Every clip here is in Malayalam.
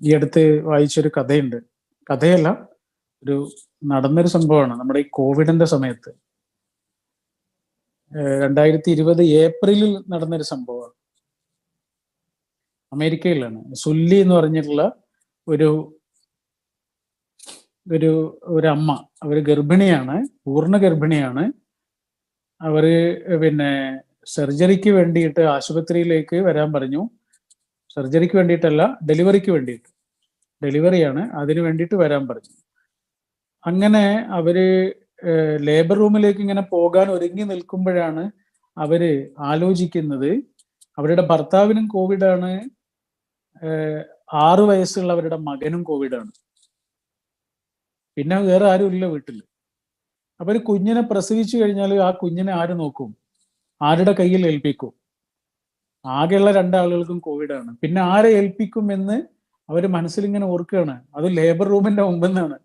ഈ അടുത്ത് വായിച്ചൊരു കഥയുണ്ട്. കഥയല്ല, ഒരു നടന്നൊരു സംഭവമാണ്. നമ്മുടെ ഈ കോവിഡിന്റെ സമയത്ത് 2020 ഏപ്രിലിൽ നടന്നൊരു സംഭവമാണ്. അമേരിക്കയിലാണ്. സുല്ലി എന്ന് പറഞ്ഞിട്ടുള്ള ഒരു ഒരു ഒരമ്മ. അവര് ഗർഭിണിയാണ്, പൂർണ്ണ ഗർഭിണിയാണ്. അവര് പിന്നെ സർജറിക്ക് വേണ്ടിയിട്ട് ആശുപത്രിയിലേക്ക് വരാൻ പറഞ്ഞു. സർജറിക്ക് വേണ്ടിയിട്ടല്ല, ഡെലിവറിക്ക് വേണ്ടിയിട്ട്. ഡെലിവറിയാണ്, അതിന് വേണ്ടിയിട്ട് വരാൻ പറഞ്ഞു. അങ്ങനെ അവര് ലേബർ റൂമിലേക്ക് ഇങ്ങനെ പോകാൻ ഒരുങ്ങി നിൽക്കുമ്പോഴാണ് അവര് ആലോചിക്കുന്നത്, അവരുടെ ഭർത്താവിനും കോവിഡാണ്, 6 വയസ്സുള്ള അവരുടെ മകനും കോവിഡാണ്. പിന്നെ വേറെ ആരും ഇല്ല വീട്ടിൽ. അപ്പൊ ഒരു കുഞ്ഞിനെ പ്രസവിച്ചു കഴിഞ്ഞാൽ ആ കുഞ്ഞിനെ ആര് നോക്കും? ആരുടെ കയ്യിൽ ഏൽപ്പിക്കും? ആകെയുള്ള 2 ആളുകൾക്കും കോവിഡാണ്. പിന്നെ ആരെ ഏൽപ്പിക്കും എന്ന് അവര് മനസ്സിലിങ്ങനെ ഓർക്കുകയാണ്. അത് ലേബർ റൂമിന്റെ മുമ്പിൽ നിന്നാണ്.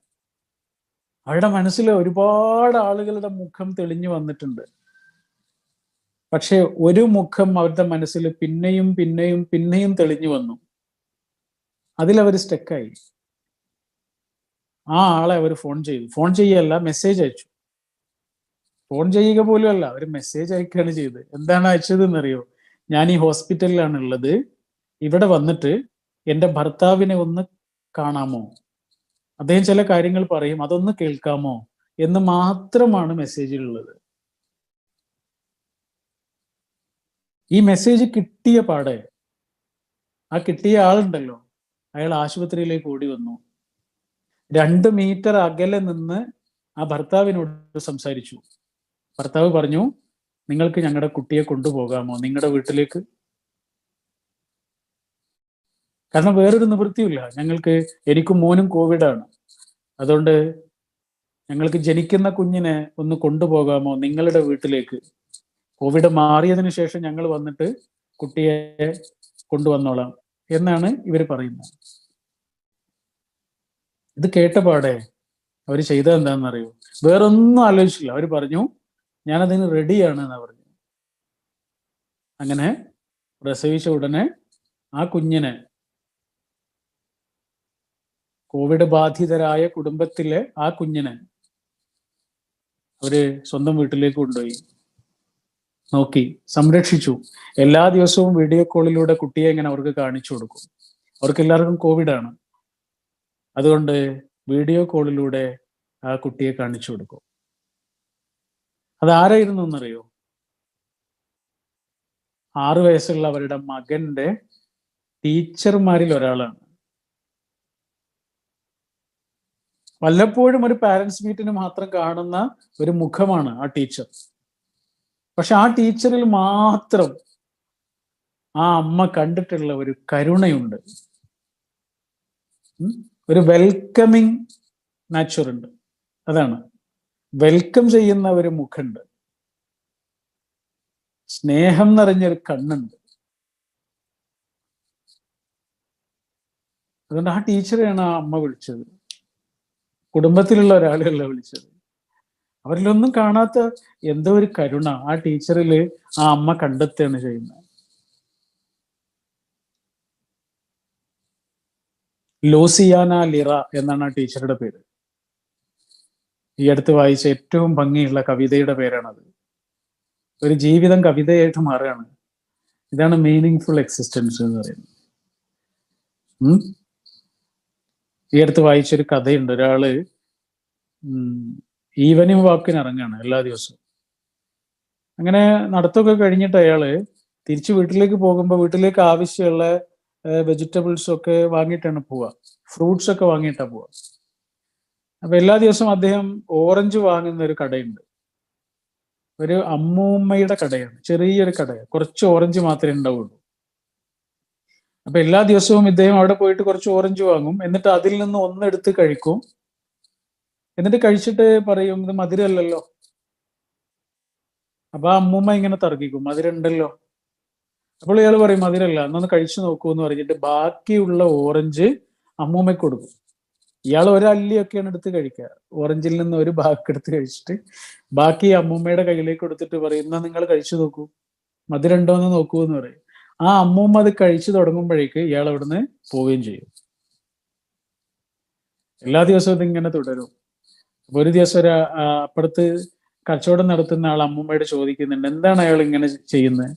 അവരുടെ മനസ്സിൽ ഒരുപാട് ആളുകളുടെ മുഖം തെളിഞ്ഞു വന്നിട്ടുണ്ട്. പക്ഷെ ഒരു മുഖം അവരുടെ മനസ്സിൽ പിന്നെയും പിന്നെയും പിന്നെയും തെളിഞ്ഞു വന്നു. അതിലവർ സ്റ്റക്കായി. ആ ആളെ അവർ ഫോൺ ചെയ്തു. ഫോൺ ചെയ്യല്ല, മെസ്സേജ് അയച്ചു. ഫോൺ ചെയ്യുക പോലും അല്ല, അവർ മെസ്സേജ് അയക്കുകയാണ് ചെയ്തത്. എന്താണ് അയച്ചത് എന്നറിയോ? ഞാൻ ഈ ഹോസ്പിറ്റലിലാണ് ഉള്ളത്, ഇവിടെ വന്നിട്ട് എൻ്റെ ഭർത്താവിനെ ഒന്ന് കാണാമോ, അദ്ദേഹം ചില കാര്യങ്ങൾ പറയും, അതൊന്ന് കേൾക്കാമോ എന്ന് മാത്രമാണ് മെസ്സേജിലുള്ളത്. ഈ മെസ്സേജ് കിട്ടിയ പാടെ ആ കിട്ടിയ ആളുണ്ടല്ലോ, അയാൾ ആശുപത്രിയിലേക്ക് ഓടി വന്നു. 2 മീറ്റർ അകലെ നിന്ന് ആ ഭർത്താവിനോട് സംസാരിച്ചു. ഭർത്താവ് പറഞ്ഞു, നിങ്ങൾക്ക് ഞങ്ങളുടെ കുട്ടിയെ കൊണ്ടുപോകാമോ നിങ്ങളുടെ വീട്ടിലേക്ക്? കാരണം വേറൊരു നിവൃത്തിയില്ല, എനിക്കും മോനും കോവിഡാണ്, അതുകൊണ്ട് ഞങ്ങൾക്ക് ജനിക്കുന്ന കുഞ്ഞിനെ ഒന്ന് കൊണ്ടുപോകാമോ നിങ്ങളുടെ വീട്ടിലേക്ക്? കോവിഡ് മാറിയതിനു ശേഷം ഞങ്ങൾ വന്നിട്ട് കുട്ടിയെ കൊണ്ടുവന്നോളാം എന്നാണ് ഇവർ പറയുന്നത്. ഇത് കേട്ടപാടെ അവർ ചെയ്തത് എന്താണെന്നറിയോ? വേറൊന്നും ആലോചിച്ചില്ല. അവർ പറഞ്ഞു, ഞാനതിന് റെഡിയാണ് എന്നാ പറഞ്ഞു. അങ്ങനെ പ്രസവിച്ച ഉടനെ ആ കുഞ്ഞിനെ കോവിഡ് ബാധിതരായ കുടുംബത്തിലെ ആ കുഞ്ഞിനെ അവര് സ്വന്തം വീട്ടിലേക്ക് കൊണ്ടുപോയി, നോക്കി, സംരക്ഷിച്ചു. എല്ലാ ദിവസവും വീഡിയോ കോളിലൂടെ കുട്ടിയെ ഇങ്ങനെ അവർക്ക് കാണിച്ചു കൊടുക്കും. അവർക്ക് എല്ലാവർക്കും കോവിഡാണ്, അതുകൊണ്ട് വീഡിയോ കോളിലൂടെ ആ കുട്ടിയെ കാണിച്ചു കൊടുക്കും. അതാരായിരുന്നു എന്നറിയോ? 6 വയസ്സുള്ള അവരുടെ മകന്റെ ടീച്ചർമാരിൽ ഒരാളാണ്. വല്ലപ്പോഴും ഒരു പാരന്റ്സ് മീറ്റിന് മാത്രം കാണുന്ന ഒരു മുഖമാണ് ആ ടീച്ചർ. പക്ഷെ ആ ടീച്ചറിൽ മാത്രം ആ അമ്മ കണ്ടിട്ടുള്ള ഒരു കരുണയുണ്ട്, ഒരു വെൽക്കമിങ് നാച്ചർ ഉണ്ട്. അതാണ്, വെൽക്കം ചെയ്യുന്ന ഒരു മുഖമുണ്ട്, സ്നേഹം നിറഞ്ഞൊരു കണ്ണുണ്ട്. അതുകൊണ്ട് ആ ടീച്ചറെയാണ് ആ അമ്മ വിളിച്ചത്, കുടുംബത്തിലുള്ള ഒരാളെയല്ല വിളിച്ചത്. അവരിലൊന്നും കാണാത്ത എന്തോ ഒരു കരുണ ആ ടീച്ചറിൽ ആ അമ്മ കണ്ടെത്തുകയാണ് ചെയ്യുന്നത്. ലോസിയാന ലിറ എന്നാണ് ആ ടീച്ചറുടെ പേര്. ഈ അടുത്ത് വായിച്ച ഏറ്റവും ഭംഗിയുള്ള കവിതയുടെ പേരാണത്. ഒരു ജീവിതം കവിതയായിട്ട് മാറുകയാണ്. ഇതാണ് മീനിങ് ഫുൾ എക്സിസ്റ്റൻസ് എന്ന് പറയുന്നത്. ഈ അടുത്ത് വായിച്ചൊരു കഥയുണ്ട്. ഒരാള് ഈവനിങ് വാക്കിന് ഇറങ്ങുകയാണ് എല്ലാ ദിവസവും. അങ്ങനെ നടത്തമൊക്കെ കഴിഞ്ഞിട്ട് അയാള് തിരിച്ചു വീട്ടിലേക്ക് പോകുമ്പോൾ വീട്ടിലേക്ക് ആവശ്യമുള്ള വെജിറ്റബിൾസ് ഒക്കെ വാങ്ങിയിട്ടാണ് പോവുക, ഫ്രൂട്ട്സ് ഒക്കെ വാങ്ങിയിട്ടാണ് പോവുക. അപ്പൊ എല്ലാ ദിവസവും അദ്ദേഹം ഓറഞ്ച് വാങ്ങുന്ന ഒരു കടയുണ്ട്. ഒരു അമ്മൂമ്മയുടെ കടയാണ്, ചെറിയൊരു കടയാണ്, കുറച്ച് ഓറഞ്ച് മാത്രമേ ഉണ്ടാവുള്ളൂ. അപ്പൊ എല്ലാ ദിവസവും ഇദ്ദേഹം അവിടെ പോയിട്ട് കുറച്ച് ഓറഞ്ച് വാങ്ങും, എന്നിട്ട് അതിൽ നിന്ന് ഒന്നെടുത്ത് കഴിക്കും. എന്നിട്ട് കഴിച്ചിട്ട് പറയും, ഇത് മധുരമല്ലല്ലോ. അപ്പൊ ആ അമ്മൂമ്മ ഇങ്ങനെ തർക്കിക്കും, മധുരമുണ്ടല്ലോ. അപ്പോൾ ഇയാൾ പറയും, മധുരമല്ല, എന്നൊന്ന് കഴിച്ചു നോക്കൂ എന്ന് പറഞ്ഞിട്ട് ബാക്കിയുള്ള ഓറഞ്ച് അമ്മൂമ്മയ്ക്ക് കൊടുക്കും. ഇയാൾ ഒരല്ലിയൊക്കെയാണ് എടുത്ത് കഴിക്കുക. ഓറഞ്ചിൽ നിന്ന് ഒരു ഭാഗം എടുത്ത് കഴിച്ചിട്ട് ബാക്കി അമ്മൂമ്മയുടെ കയ്യിലേക്ക് കൊടുത്തിട്ട് പറയും, എന്നാ നിങ്ങൾ കഴിച്ചു നോക്കൂ, മധുരം ഉണ്ടോ എന്ന് നോക്കൂ എന്ന് പറയും. ആ അമ്മൂമ്മ അത് കഴിച്ചു തുടങ്ങുമ്പോഴേക്ക് ഇയാൾ അവിടുന്ന് പോവുകയും ചെയ്യും. എല്ലാ ദിവസവും ഇതിങ്ങനെ തുടരും. അപ്പൊ ഒരു ദിവസം അപ്പുറത്ത് കച്ചവടം നടത്തുന്ന ആൾ അമ്മൂമ്മയോട് ചോദിക്കുന്നുണ്ട്, എന്താണ് അയാൾ ഇങ്ങനെ ചെയ്യുന്നത്?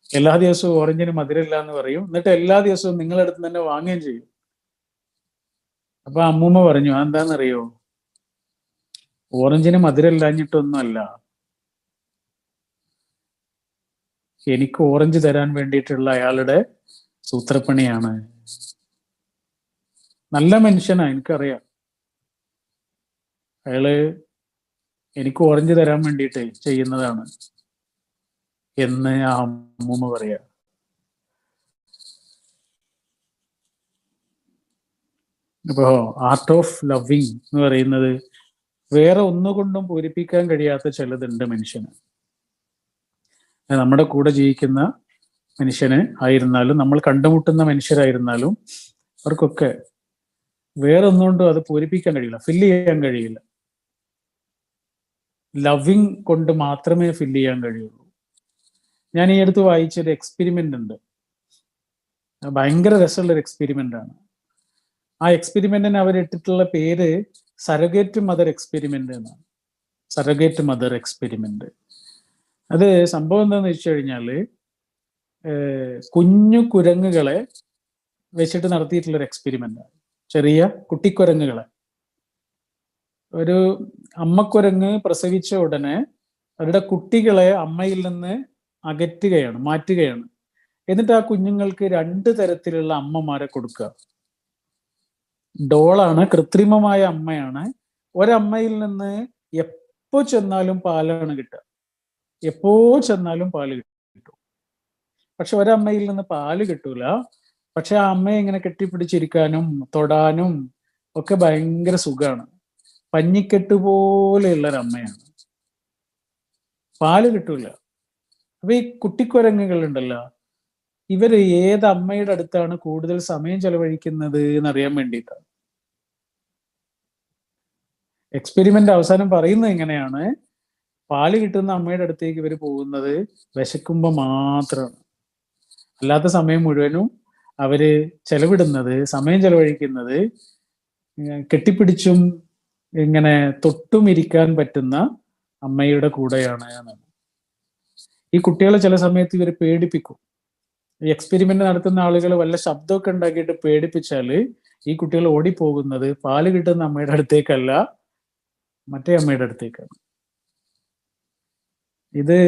എല്ലാ ദിവസവും ഓറഞ്ചിന് മധുരമില്ല എന്ന് പറയും, എന്നിട്ട് എല്ലാ ദിവസവും നിങ്ങളുടെ അടുത്ത് തന്നെ വാങ്ങുകയും ചെയ്യും. അപ്പൊ അമ്മൂമ്മ പറഞ്ഞു, അതെന്താണെന്നറിയോ, ഓറഞ്ചിന് മധുരമില്ലാഞ്ഞിട്ടൊന്നുമല്ല, എനിക്ക് ഓറഞ്ച് തരാൻ വേണ്ടിയിട്ടുള്ള അയാളുടെ സൂത്രപ്പണിയാണ്. നല്ല മനുഷ്യനാ, എനിക്കറിയാം. അയാള് എനിക്ക് ഓറഞ്ച് തരാൻ വേണ്ടിയിട്ട് ചെയ്യുന്നതാണ് എന്ന് ആ അമ്മൂമ്മ പറയാ. അപ്പോ ആർട്ട് ഓഫ് ലവിങ് എന്ന് പറയുന്നത് വേറെ ഒന്നുകൊണ്ടും പൂരിപ്പിക്കാൻ കഴിയാത്ത ചിലതുണ്ട് മനുഷ്യന്. നമ്മുടെ കൂടെ ജീവിക്കുന്ന മനുഷ്യന് ആയിരുന്നാലും, നമ്മൾ കണ്ടുമുട്ടുന്ന മനുഷ്യരായിരുന്നാലും, അവർക്കൊക്കെ വേറെ ഒന്നുകൊണ്ടും അത് പൂരിപ്പിക്കാൻ കഴിയില്ല, ഫില്ല് ചെയ്യാൻ കഴിയില്ല. ലവിങ് കൊണ്ട് മാത്രമേ ഫില്ല് ചെയ്യാൻ കഴിയുള്ളൂ. ഞാൻ ഈ അടുത്ത് വായിച്ചൊരു എക്സ്പെരിമെന്റ് ഉണ്ട്, ഭയങ്കര രസമുള്ളൊരു എക്സ്പെരിമെന്റ് ആണ്. ആ എക്സ്പെരിമെന്റിന് അവരിട്ടിട്ടുള്ള പേര് സറഗേറ്റ് മദർ എക്സ്പെരിമെന്റ് എന്നാണ്. Surrogate mother experiment. അത് സംഭവം എന്താന്ന് വെച്ച് കഴിഞ്ഞാല്, കുഞ്ഞു കുരങ്ങുകളെ വെച്ചിട്ട് നടത്തിയിട്ടുള്ളൊരു എക്സ്പെരിമെന്റ് ആണ്. ചെറിയ കുട്ടിക്കുരങ്ങുകളെ. ഒരു അമ്മക്കുരങ്ങ് പ്രസവിച്ച ഉടനെ അവരുടെ കുട്ടികളെ അമ്മയിൽ നിന്ന് അകറ്റുകയാണ്, മാറ്റുകയാണ്. എന്നിട്ട് ആ കുഞ്ഞുങ്ങൾക്ക് 2 തരത്തിലുള്ള അമ്മമാരെ കൊടുക്കുക. ഡോളാണ്, കൃത്രിമമായ അമ്മയാണ്. ഒരമ്മയിൽ നിന്ന് എപ്പോ ചെന്നാലും പാലാണ് കിട്ടുക, എപ്പോ ചെന്നാലും പാല് കിട്ടും. പക്ഷെ ഒരമ്മയിൽ നിന്ന് പാല് കിട്ടൂല. പക്ഷെ ആ അമ്മയെ ഇങ്ങനെ കെട്ടിപ്പിടിച്ചിരിക്കാനും തൊടാനും ഒക്കെ ഭയങ്കര സുഖമാണ്. പഞ്ഞിക്കെട്ട് പോലെയുള്ളൊരമ്മയാണ്. പാല് കിട്ടൂല. അപ്പൊ ഈ കുട്ടിക്കുരങ്ങുകൾ ഉണ്ടല്ലോ, ഇവര് ഏത് അമ്മയുടെ അടുത്താണ് കൂടുതൽ സമയം ചെലവഴിക്കുന്നത് എന്നറിയാൻ വേണ്ടിയിട്ടാണ്. എക്സ്പെരിമെന്റ് അവസാനം പറയുന്നത് എങ്ങനെയാണ്, പാല് കിട്ടുന്ന അമ്മയുടെ അടുത്തേക്ക് ഇവർ പോകുന്നത് വിശക്കുമ്പോൾ മാത്രമാണ്. അല്ലാത്ത സമയം മുഴുവനും അവര് ചെലവിടുന്നത്, സമയം ചെലവഴിക്കുന്നത് കെട്ടിപ്പിടിച്ചും ഇങ്ങനെ തൊട്ടും ഇരിക്കാൻ പറ്റുന്ന അമ്മയുടെ കൂടെയാണ് എന്നാണ്. ഈ കുട്ടികളെ ചില സമയത്ത് ഇവർ പേടിപ്പിക്കും. ഈ എക്സ്പെരിമെന്റ് നടത്തുന്ന ആളുകൾ വല്ല ശബ്ദമൊക്കെ ഉണ്ടാക്കിയിട്ട് പേടിപ്പിച്ചാല് ഈ കുട്ടികൾ ഓടിപ്പോകുന്നത് പാല് കിട്ടുന്ന അമ്മയുടെ അടുത്തേക്കല്ല, മറ്റേ അമ്മയുടെ അടുത്തേക്കാണ്. ഇത്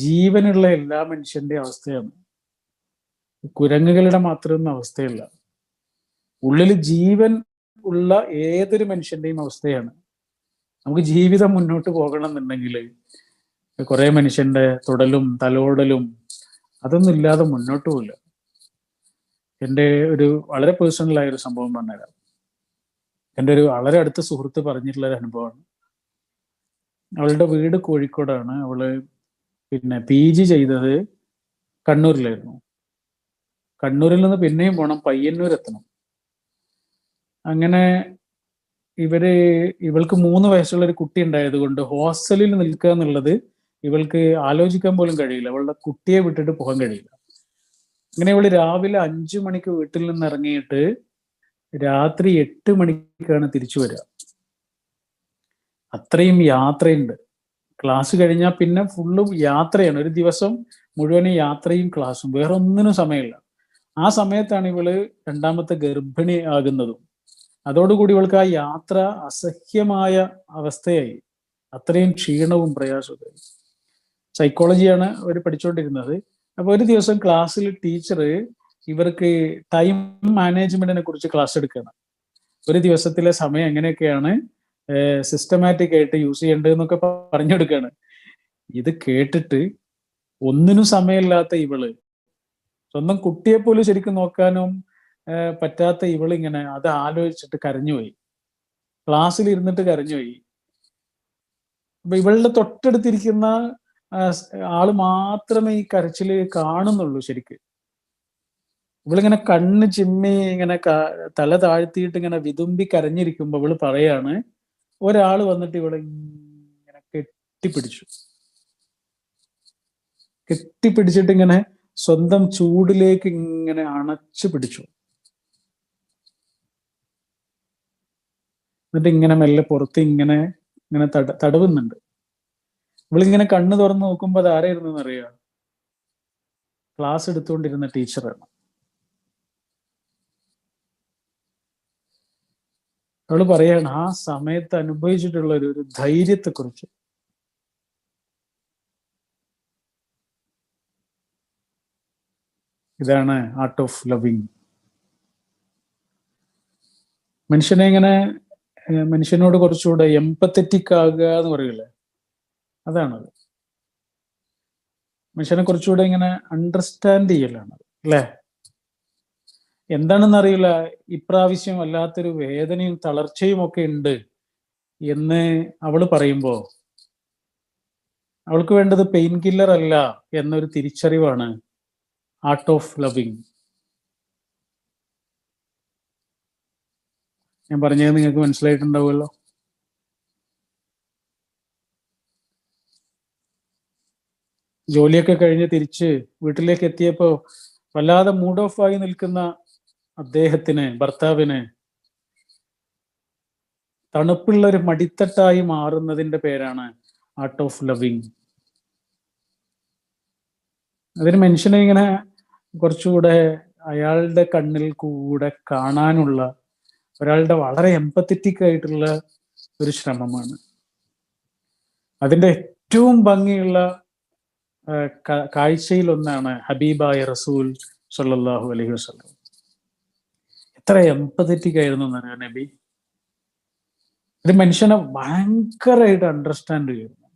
ജീവനുള്ള എല്ലാ മനുഷ്യന്റെ അവസ്ഥയാണ്, കുരങ്ങുകളുടെ മാത്രമൊന്നും അവസ്ഥയല്ല. ഉള്ളിൽ ജീവൻ ഉള്ള ഏതൊരു മനുഷ്യന്റെയും അവസ്ഥയാണ്. നമുക്ക് ജീവിതം മുന്നോട്ട് പോകണം എന്നുണ്ടെങ്കിൽ കുറെ മനുഷ്യന്റെ തൊടലും തലോടലും അതൊന്നും ഇല്ലാതെ മുന്നോട്ട് പോകില്ല. എൻ്റെ ഒരു വളരെ പേഴ്സണലായ ഒരു സംഭവം പറഞ്ഞുതരാം. എൻ്റെ ഒരു വളരെ അടുത്ത സുഹൃത്ത് പറഞ്ഞിട്ടുള്ള ഒരു അനുഭവമാണ്. അവളുടെ വീട് കോഴിക്കോടാണ്. അവള് PG ചെയ്തത് കണ്ണൂരിലായിരുന്നു. കണ്ണൂരിൽ നിന്ന് പിന്നെയും പോകണം, പയ്യന്നൂർ എത്തണം. അങ്ങനെ ഇവൾക്ക് 3 വയസ്സുള്ള ഒരു കുട്ടി ഉണ്ടായത് കൊണ്ട് ഹോസ്റ്റലിൽ നിൽക്കുക എന്നുള്ളത് ഇവൾക്ക് ആലോചിക്കാൻ പോലും കഴിയില്ല. അവളുടെ കുട്ടിയെ വിട്ടിട്ട് പോകാൻ കഴിയില്ല. അങ്ങനെ ഇവള് രാവിലെ 5 മണിക്ക് വീട്ടിൽ നിന്ന് ഇറങ്ങിയിട്ട് രാത്രി 8 മണിക്കാണ് തിരിച്ചു വരിക. അത്രയും യാത്രയുണ്ട്. ക്ലാസ് കഴിഞ്ഞാൽ പിന്നെ ഫുള്ളും യാത്രയാണ്. ഒരു ദിവസം മുഴുവനും യാത്രയും ക്ലാസ്സും, വേറെ ഒന്നിനും സമയമില്ല. ആ സമയത്താണ് ഇവള് 2ാമത്തെ ഗർഭിണി ആകുന്നതും. അതോടുകൂടി ഇവൾക്ക് ആ യാത്ര അസഹ്യമായ അവസ്ഥയായി. അത്രയും ക്ഷീണവും പ്രയാസവും. സൈക്കോളജിയാണ് അവർ പഠിച്ചുകൊണ്ടിരുന്നത്. അപ്പൊ ഒരു ദിവസം ക്ലാസ്സിൽ ടീച്ചർ ഇവർക്ക് ടൈം മാനേജ്മെന്റിനെ കുറിച്ച് ക്ലാസ് എടുക്കണം. ഒരു ദിവസത്തിലെ സമയം എങ്ങനെയൊക്കെയാണ് സിസ്റ്റമാറ്റിക് ആയിട്ട് യൂസ് ചെയ്യേണ്ടതെന്നൊക്കെ പറഞ്ഞു കൊടുക്കുകയാണ്. ഇത് കേട്ടിട്ട് ഒന്നിനും സമയമില്ലാത്ത ഇവള്, സ്വന്തം കുട്ടിയെ പോലും ശരിക്കും നോക്കാനും പറ്റാത്ത ഇവളിങ്ങനെ അത് ആലോചിച്ചിട്ട് കരഞ്ഞുപോയി. ക്ലാസ്സിൽ ഇരുന്നിട്ട് കരഞ്ഞുപോയി. അപ്പൊ ഇവളുടെ തൊട്ടടുത്തിരിക്കുന്ന ആള് മാത്രമേ ഈ കരച്ചില് കാണുന്നുള്ളൂ. ശരിക്ക് ഇവളിങ്ങനെ കണ്ണ് ചിമ്മി ഇങ്ങനെ തല താഴ്ത്തിയിട്ട് ഇങ്ങനെ വിതുമ്പി കരഞ്ഞിരിക്കുമ്പോ ഇവള് പറയാണ്, ഒരാള് വന്നിട്ട് ഇവളെ ഇങ്ങനെ കെട്ടിപ്പിടിച്ചിട്ട് ഇങ്ങനെ സ്വന്തം ചൂടിലേക്ക് ഇങ്ങനെ അണച്ചു പിടിച്ചു. എന്നിട്ട് ഇങ്ങനെ മെല്ലെ പുറത്ത് ഇങ്ങനെ ഇങ്ങനെ തടവുന്നുണ്ട്. ഇവളിങ്ങനെ കണ്ണ് തുറന്ന് നോക്കുമ്പോൾ അത് ആരായിരുന്നു എന്നറിയാം? ക്ലാസ് എടുത്തുകൊണ്ടിരുന്ന ടീച്ചറാണ്. അവള് പറയാണ് ആ സമയത്ത് അനുഭവിച്ചിട്ടുള്ള ഒരു ധൈര്യത്തെക്കുറിച്ച്. ഇതാണ് ആർട്ട് ഓഫ് ലവിങ്. മനുഷ്യനെ ഇങ്ങനെ മനുഷ്യനോട് കുറച്ചുകൂടെ എംപത്തറ്റിക് ആകുക എന്ന് പറയൂലേ, അതാണത്. മനുഷ്യനെ കുറച്ചുകൂടെ ഇങ്ങനെ അണ്ടർസ്റ്റാൻഡ് ചെയ്യലാണ്, അല്ലേ? എന്താണെന്ന് അറിയില്ല, ഇപ്രാവശ്യം വല്ലാത്തൊരു വേദനയും തളർച്ചയും ഒക്കെ ഉണ്ട് എന്ന് അവള് പറയുമ്പോ അവൾക്ക് വേണ്ടത് പെയിൻ കില്ലർ അല്ല എന്നൊരു തിരിച്ചറിവാണ് ആർട്ട് ഓഫ് ലവിങ്. ഞാൻ പറഞ്ഞത് നിങ്ങൾക്ക് മനസ്സിലായിട്ടുണ്ടാവുമല്ലോ. ജോലിയൊക്കെ കഴിഞ്ഞ് തിരിച്ച് വീട്ടിലേക്ക് എത്തിയപ്പോ വല്ലാതെ മൂഡ് ഓഫ് ആയി നിൽക്കുന്ന അദ്ദേഹത്തിന്, ഭർത്താവിന്, തണുപ്പുള്ള ഒരു മടിത്തട്ടായി മാറുന്നതിന്റെ പേരാണ് ആർട്ട് ഓഫ് ലവിങ്. അതിന് മനുഷ്യനെ ഇങ്ങനെ കുറച്ചുകൂടെ അയാളുടെ കണ്ണിൽ കൂടെ കാണാനുള്ള ഒരാളുടെ വളരെ എംപത്തറ്റിക് ആയിട്ടുള്ള ഒരു ശ്രമമാണ്. അതിന്റെ ഏറ്റവും ഭംഗിയുള്ള കാഴ്ചയിൽ ഒന്നാണ് ഹബീബായ റസൂൽ സല്ലല്ലാഹു അലൈഹി വസല്ലം. എത്ര എംപത്തറ്റിക് ആയിരുന്നു എന്നറിയാം നബി. ഒരു മനുഷ്യനെ ഭയങ്കരമായിട്ട് അണ്ടർസ്റ്റാൻഡ് ചെയ്യുന്നു,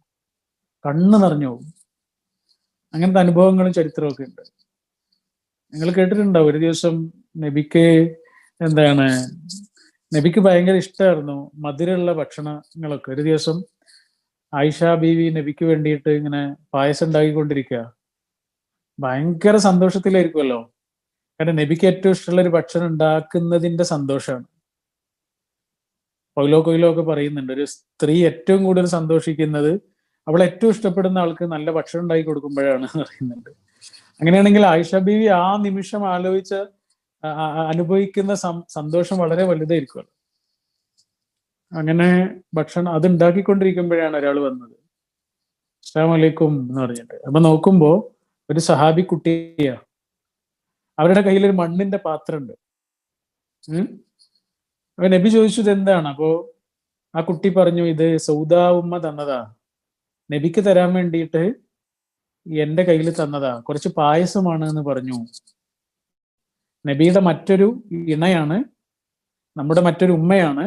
കണ്ണ് നിറഞ്ഞു പോകും. അങ്ങനത്തെ അനുഭവങ്ങളും ചരിത്രമൊക്കെ ഉണ്ട്. നിങ്ങൾ കേട്ടിട്ടുണ്ടാവും, ഒരു ദിവസം നബിക്ക് നബിക്ക് ഭയങ്കര ഇഷ്ടമായിരുന്നു മധുരമുള്ള ഭക്ഷണങ്ങളൊക്കെ. ഒരു ദിവസം ആയിഷ ബീവി നബിക്ക് വേണ്ടിയിട്ട് ഇങ്ങനെ പായസം ഉണ്ടാക്കിക്കൊണ്ടിരിക്കുക. ഭയങ്കര സന്തോഷത്തിലായിരിക്കുമല്ലോ, കാരണം നബിക്ക് ഏറ്റവും ഇഷ്ടമുള്ള ഒരു ഭക്ഷണം ഉണ്ടാക്കുന്നതിന്റെ സന്തോഷമാണ്. കൊയിലോ ഒക്കെ പറയുന്നുണ്ട്, ഒരു സ്ത്രീ ഏറ്റവും കൂടുതൽ സന്തോഷിക്കുന്നത് അവൾ ഏറ്റവും ഇഷ്ടപ്പെടുന്ന ആൾക്ക് നല്ല ഭക്ഷണം ഉണ്ടാക്കി കൊടുക്കുമ്പോഴാണ് പറയുന്നുണ്ട്. അങ്ങനെയാണെങ്കിൽ ആയിഷ ബീവി ആ നിമിഷം ആലോചിച്ച് അനുഭവിക്കുന്ന സന്തോഷം വളരെ വലുതായിരിക്കുമല്ലോ. അങ്ങനെ ഭക്ഷണം അത് ഉണ്ടാക്കിക്കൊണ്ടിരിക്കുമ്പോഴാണ് ഒരാൾ വന്നത്, അസ്സലാമു അലൈക്കും എന്ന് പറഞ്ഞിട്ട്. അപ്പൊ നോക്കുമ്പോ ഒരു സഹാബി കുട്ടിയാ, അവരുടെ കയ്യിൽ ഒരു മണ്ണിന്റെ പാത്രമുണ്ട്. അപ്പൊ നബി ചോദിച്ചു ഇത് എന്താണ്? അപ്പോ ആ കുട്ടി പറഞ്ഞു, ഇത് സൗദാ ഉമ്മ തന്നതാ, നബിക്ക് തരാൻ വേണ്ടിയിട്ട് എന്റെ കയ്യിൽ തന്നതാ, കുറച്ച് പായസമാണ് എന്ന് പറഞ്ഞു. നബിയുടെ മറ്റൊരു ഇണയാണ്, നമ്മുടെ മറ്റൊരു ഉമ്മയാണ്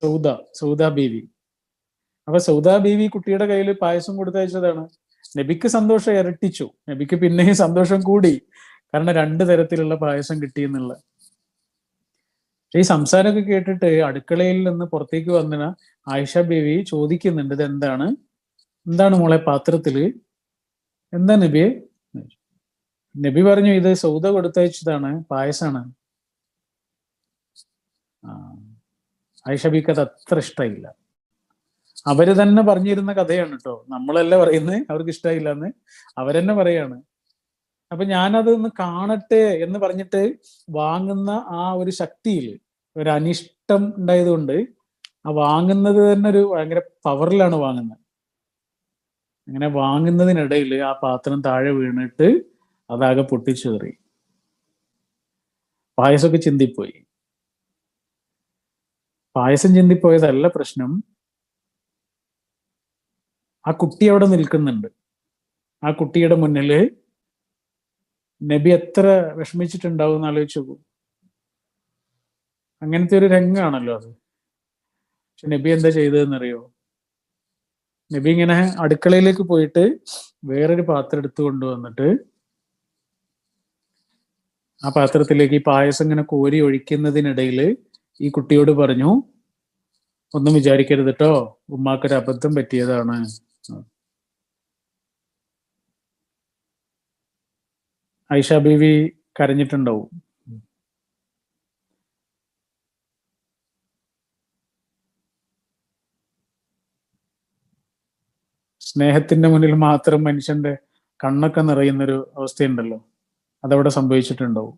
സൗദ ബീവി. അപ്പൊ സൗദ ബീവി കുട്ടിയുടെ കയ്യിൽ പായസം കൊടുത്തയച്ചതാണ്. നബിക്ക് സന്തോഷം ഇരട്ടിച്ചു, നബിക്ക് പിന്നെയും സന്തോഷം കൂടി, കാരണം 2 തരത്തിലുള്ള പായസം കിട്ടി എന്നുള്ള. ഈ സംസാരമൊക്കെ കേട്ടിട്ട് അടുക്കളയിൽ നിന്ന് പുറത്തേക്ക് വന്ന ആയിഷ ബീവി ചോദിക്കുന്നുണ്ട്, ഇത് എന്താണ് മോളെ പാത്രത്തില്, എന്താ നബിയെ? നബി പറഞ്ഞു, ഇത് സൗദ കൊടുത്തയച്ചതാണ്, പായസാണ്. ആയിഷ ബീക്ക് അത് അത്ര ഇഷ്ടമില്ല. അവര് തന്നെ പറഞ്ഞിരുന്ന കഥയാണ് കേട്ടോ, നമ്മളല്ല പറയുന്നത് അവർക്ക് ഇഷ്ടമായില്ല എന്ന്, അവരെന്നെ പറയാണ്. അപ്പൊ ഞാനതൊന്ന് കാണട്ടെ എന്ന് പറഞ്ഞിട്ട് വാങ്ങുന്ന ആ ഒരു ശക്തിയിൽ ഒരു അനിഷ്ടം ഉണ്ടായതുകൊണ്ട് ആ വാങ്ങുന്നത് തന്നെ ഒരു ഭയങ്കര പവറിലാണ് വാങ്ങുന്നത്. അങ്ങനെ വാങ്ങുന്നതിനിടയിൽ ആ പാത്രം താഴെ വീണിട്ട് അതാകെ പൊട്ടിച്ചേറി, പായസമൊക്കെ ചിന്തിപ്പോയി. പായസം ചിന്തിപ്പോയതല്ല പ്രശ്നം, ആ കുട്ടി അവിടെ നിൽക്കുന്നുണ്ട്. ആ കുട്ടിയുടെ മുന്നില് നബി എത്ര വിഷമിച്ചിട്ടുണ്ടാവും എന്ന് ആലോചിച്ച് നോക്കൂ. അങ്ങനത്തെ ഒരു രംഗാണല്ലോ അത്. പക്ഷെ നബി എന്താ ചെയ്തതെന്നറിയോ? നബി ഇങ്ങനെ അടുക്കളയിലേക്ക് പോയിട്ട് വേറൊരു പാത്രം എടുത്തു കൊണ്ടുവന്നിട്ട് ആ പാത്രത്തിലേക്ക് ഈ പായസം ഇങ്ങനെ കോരി ഒഴിക്കുന്നതിനിടയിൽ ഈ കുട്ടിയോട് പറഞ്ഞു, ഒന്നും വിചാരിക്കരുത് കേട്ടോ, ഉമ്മാക്കൊരു അബദ്ധം പറ്റിയതാണ്. ആയിഷ ബീവി കരഞ്ഞിട്ടുണ്ടാവും. സ്നേഹത്തിന്റെ മുന്നിൽ മാത്രം മനുഷ്യന്റെ കണ്ണൊക്കെ നിറയുന്നൊരു അവസ്ഥയുണ്ടല്ലോ, അതവിടെ സംഭവിച്ചിട്ടുണ്ടാവും.